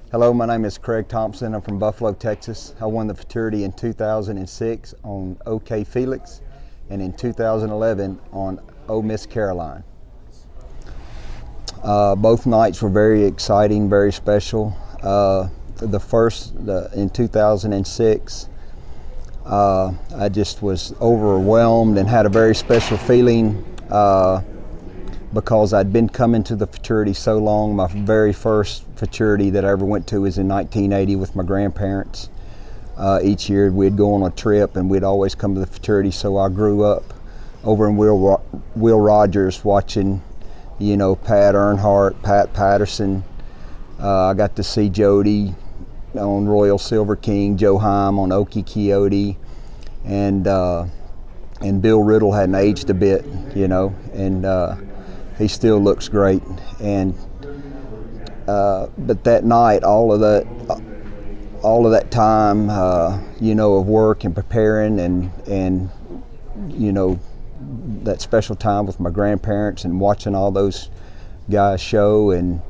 Hello, my name is Craig Thompson. I'm from Buffalo, Texas. I won the Futurity in 2006 on CAY FELIX and in 2011 on Miss Caroline. Both nights were very exciting, very special. The first, in 2006, I just was overwhelmed and had a very special feeling because I'd been coming to the Futurity so long. My very first Futurity that I ever went to was in 1980 with my grandparents. Each year we'd go on a trip and we'd always come to the Futurity, so I grew up over in Will Rogers watching, you know, Pat Earnhardt, Pat Patterson. I got to see Jody on Royal Silver King, Joe Heim on Okie Coyote, and Bill Riddle hadn't aged a bit, you know, and he still looks great. And but that night, all of that time, you know, of work and preparing, and you know, that special time with my grandparents and watching all those guys show, and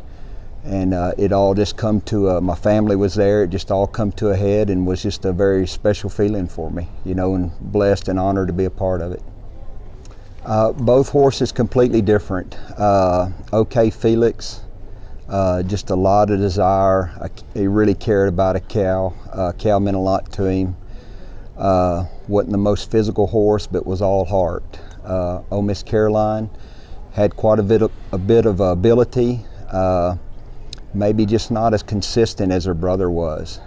it all just come to my family was there. It just all come to a head and was just a very special feeling for me, you know, and blessed and honored to be a part of it. Both horses completely different. CAY FELIX, just a lot of desire. He really cared about a cow. Cow meant a lot to him. Wasn't the most physical horse, but was all heart. Miss Caroline had quite a bit of ability. Maybe just not as consistent as her brother was.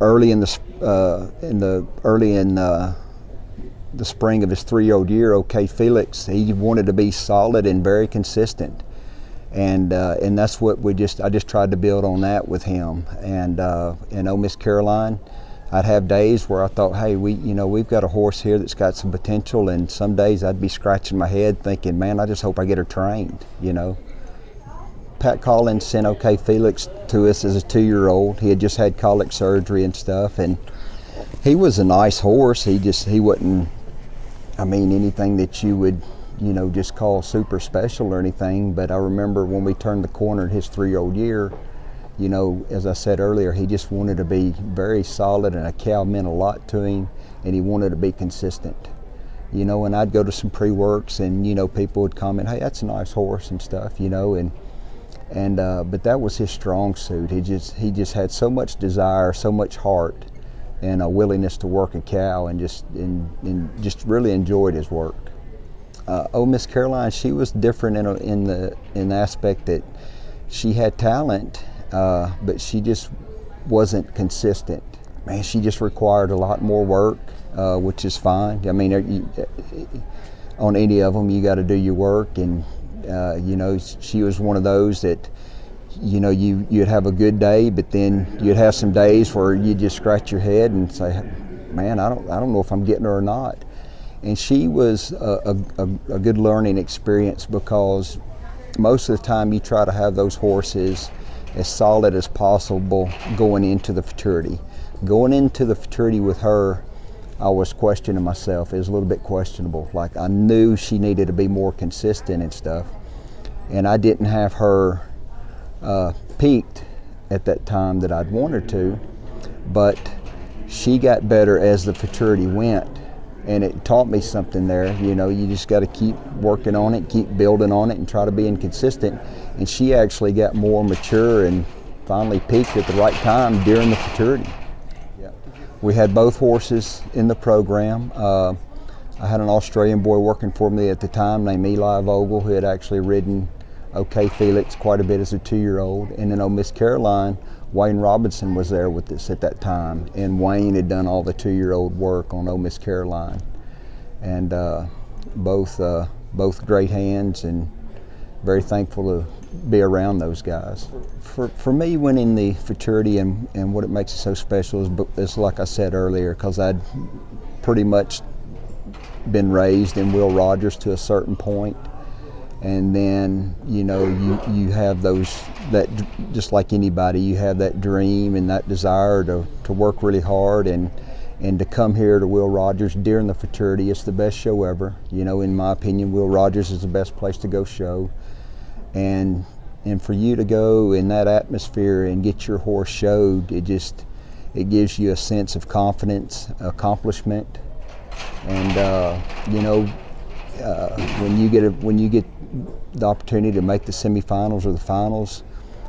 Early in the spring of his 3-year-old year, CAY FELIX, he wanted to be solid and very consistent, and that's what I just tried to build on that with him. And Miss Caroline, I'd have days where I thought, hey, we've got a horse here that's got some potential, and some days I'd be scratching my head thinking, man, I just hope I get her trained, you know. Pat Collins sent CAY FELIX to us as a 2-year-old. He had just had colic surgery and stuff, and he was a nice horse. He wasn't, I mean, anything that you would, you know, just call super special or anything. But I remember when we turned the corner in his 3-year-old year, you know, as I said earlier, he just wanted to be very solid, and a cow meant a lot to him, and he wanted to be consistent. You know, and I'd go to some pre-works, and, you know, people would comment, hey, that's a nice horse and stuff, you know, but that was his strong suit. He just had so much desire, so much heart, and a willingness to work a cow, and just really enjoyed his work. Miss Caroline, she was different in the aspect that she had talent, but she just wasn't consistent. Man, she just required a lot more work, which is fine. I mean, on any of them, you got to do your work, and you know, she was one of those that, you know, you'd have a good day, but then you'd have some days where you just scratch your head and say, man, I don't know if I'm getting her or not. And she was a good learning experience, because most of the time you try to have those horses as solid as possible going into the Futurity. Going into the Futurity with her, I was questioning myself. It was a little bit questionable. Like, I knew she needed to be more consistent and stuff, and I didn't have her peaked at that time that I'd want her to, but she got better as the Futurity went, and it taught me something there. You know, you just got to keep working on it, keep building on it, and try to be inconsistent. And she actually got more mature and finally peaked at the right time during the Futurity. We had both horses in the program. I had an Australian boy working for me at the time named Eli Vogel, who had actually ridden CAY FELIX quite a bit as a 2-year-old. And then Miss Caroline, Wayne Robinson was there with us at that time. And Wayne had done all the 2-year-old work on Miss Caroline. And both great hands, and very thankful to be around those guys. For me, winning the Futurity and what it makes it so special is like I said earlier, because I'd pretty much been raised in Will Rogers to a certain point, and then, you know, you have that just like anybody, you have that dream and that desire to work really hard, and to come here to Will Rogers during the Futurity. It's the best show ever. You know, in my opinion, Will Rogers is the best place to go show. And and for you to go in that atmosphere and get your horse showed, it gives you a sense of confidence, accomplishment, and when you get the opportunity to make the semifinals or the finals,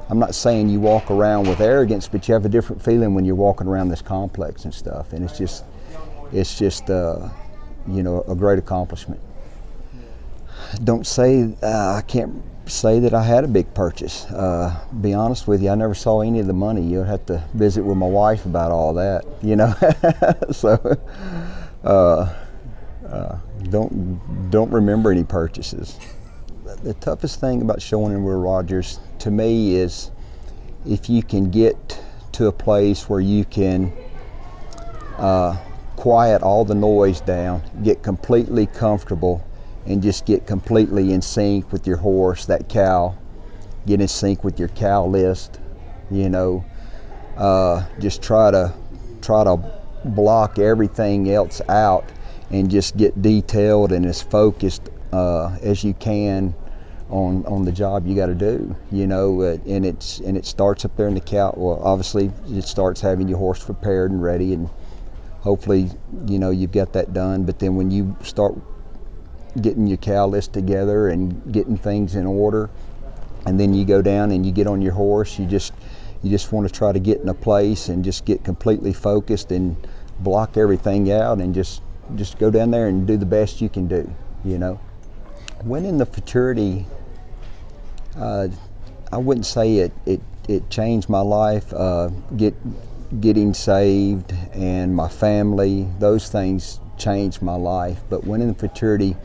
I'm not saying you walk around with arrogance, but you have a different feeling when you're walking around this complex and stuff, and it's just a great accomplishment. Don't say I can't say that I had a big purchase. Be honest with you, I never saw any of the money. You'd have to visit with my wife about all that, So don't remember any purchases. The toughest thing about showing in Will Rogers to me is if you can get to a place where you can quiet all the noise down, get completely comfortable, and just get completely in sync with your horse, that cow, get in sync with your cow list, just try to block everything else out and just get detailed and as focused as you can on the job you got to do, and it starts up there in the cow. Well, obviously it starts having your horse prepared and ready, and hopefully you've got that done. But then when you start getting your cow list together and getting things in order, and then you go down and you get on your horse, you just want to try to get in a place and just get completely focused and block everything out and just go down there and do the best you can do. Winning the Futurity, I wouldn't say it changed my life. Getting saved and my family, those things changed my life. But winning the Futurity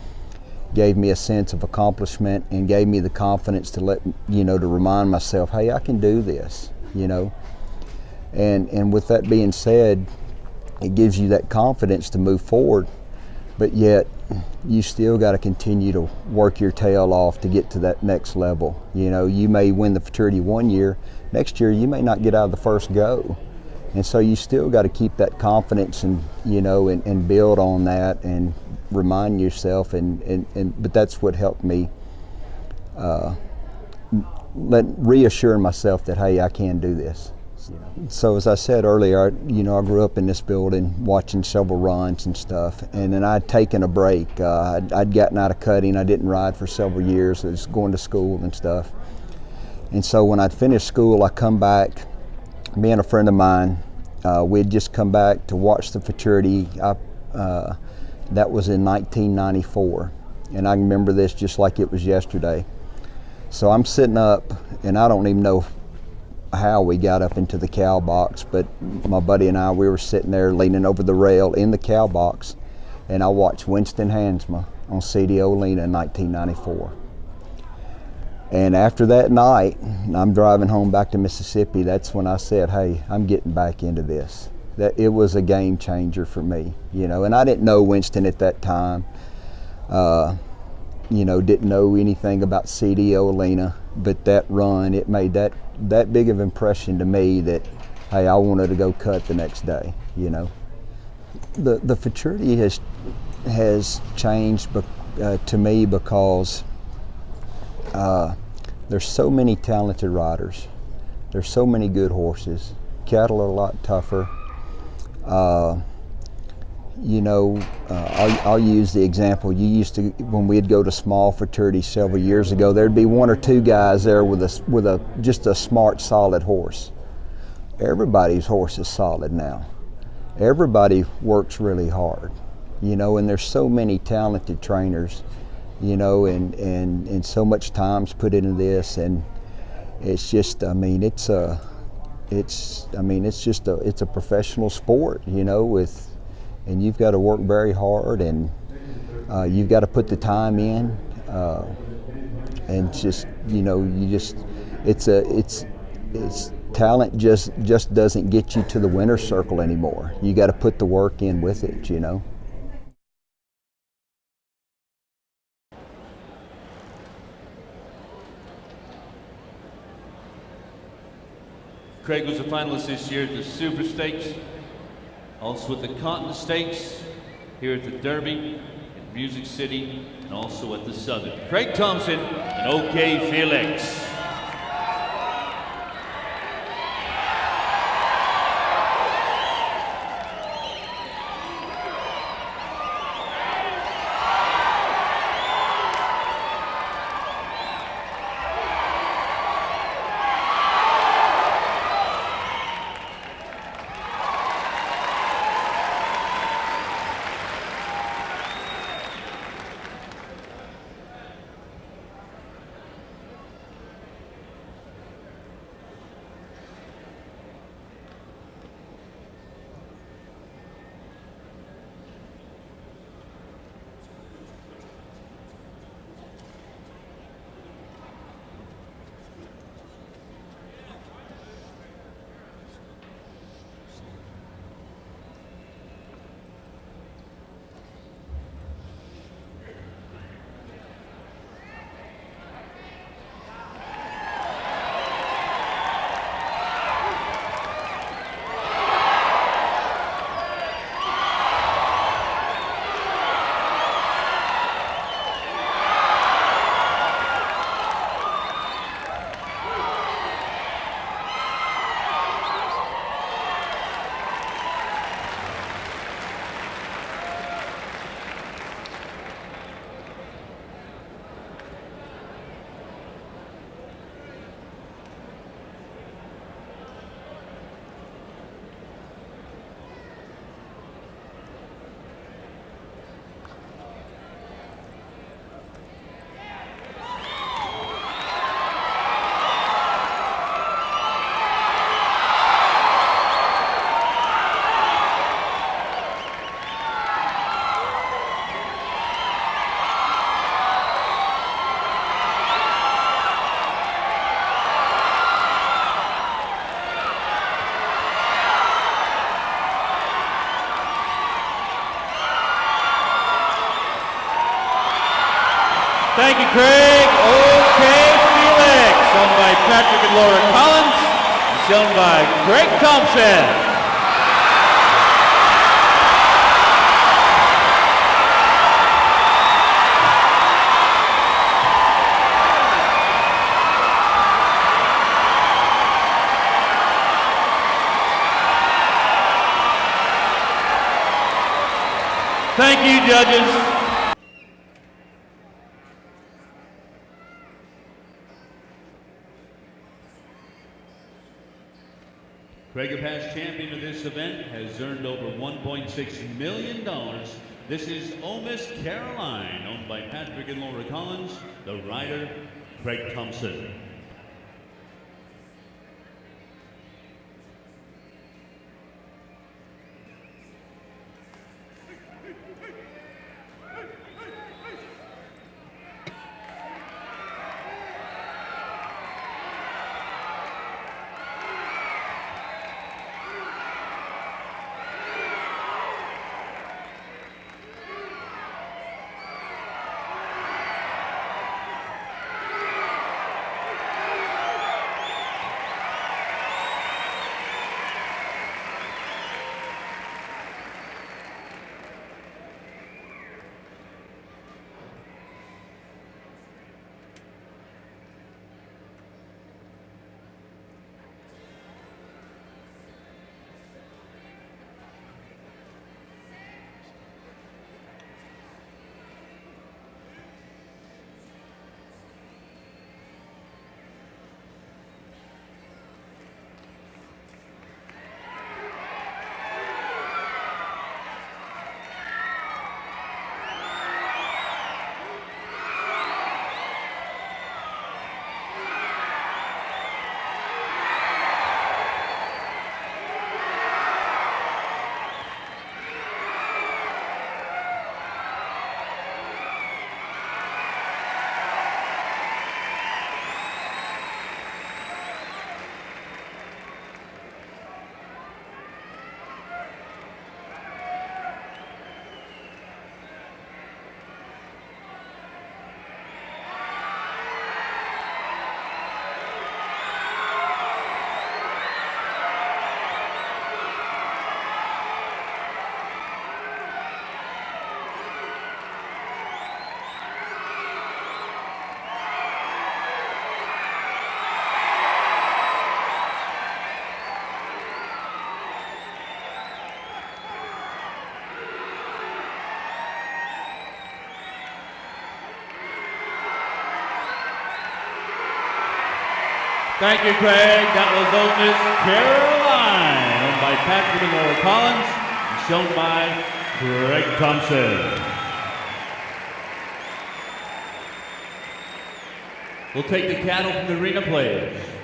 gave me a sense of accomplishment and gave me the confidence to to remind myself, hey, I can do this, And with that being said, it gives you that confidence to move forward, but yet you still got to continue to work your tail off to get to that next level. You may win the Futurity one year, next year you may not get out of the first go. And so you still got to keep that confidence and and build on that and remind yourself but that's what helped me reassure myself that, hey, I can do this. So as I said earlier, I grew up in this building watching several runs and stuff, and then I'd taken a break. I'd gotten out of cutting. I didn't ride for several years. I was going to school and stuff. And so when I'd finished school, I come back. Me and a friend of mine, we'd just come back to watch the Futurity. That was in 1994, and I remember this just like it was yesterday. So I'm sitting up, and I don't even know how we got up into the cow box, but my buddy and I, we were sitting there leaning over the rail in the cow box, and I watched Winston Hansma on CDO Lena in 1994. And after that night, I'm driving home back to Mississippi, that's when I said, hey, I'm getting back into this. That it was a game changer for me, and I didn't know Winston at that time. Didn't know anything about CDO Lena, but that run, it made that big of impression to me that, hey, I wanted to go cut the next day, The Futurity has changed to me because there's so many talented riders. There's so many good horses. Cattle are a lot tougher. I'll use the example. You used to, when we'd go to small Futurity several years ago, there'd be one or two guys there with just a smart, solid horse. Everybody's horse is solid now. Everybody works really hard, and there's so many talented trainers, and so much time's put into this, and it's just, it's a professional sport, and you've got to work very hard, and you've got to put the time in, and just, it's talent just doesn't get you to the winner's circle anymore. You got to put the work in with it, Craig was a finalist this year at the Super Stakes, also at the Cotton Stakes, here at the Derby, in Music City, and also at the Southern. Craig Thompson and CAY FELIX. Thank you, Craig. Okay, Felix, owned by Patrick and Laura Collins, shown by Craig Thompson. Thank you, judges. Craig, a past champion of this event, has earned over $1.6 million. This is Ole Miss Caroline, owned by Patrick and Laura Collins, the rider, Craig Thompson. Thank you, Craig. That was Ole Miss Caroline, owned by Patrick and Laura Collins, and shown by Craig Thompson. We'll take the cattle from the arena players.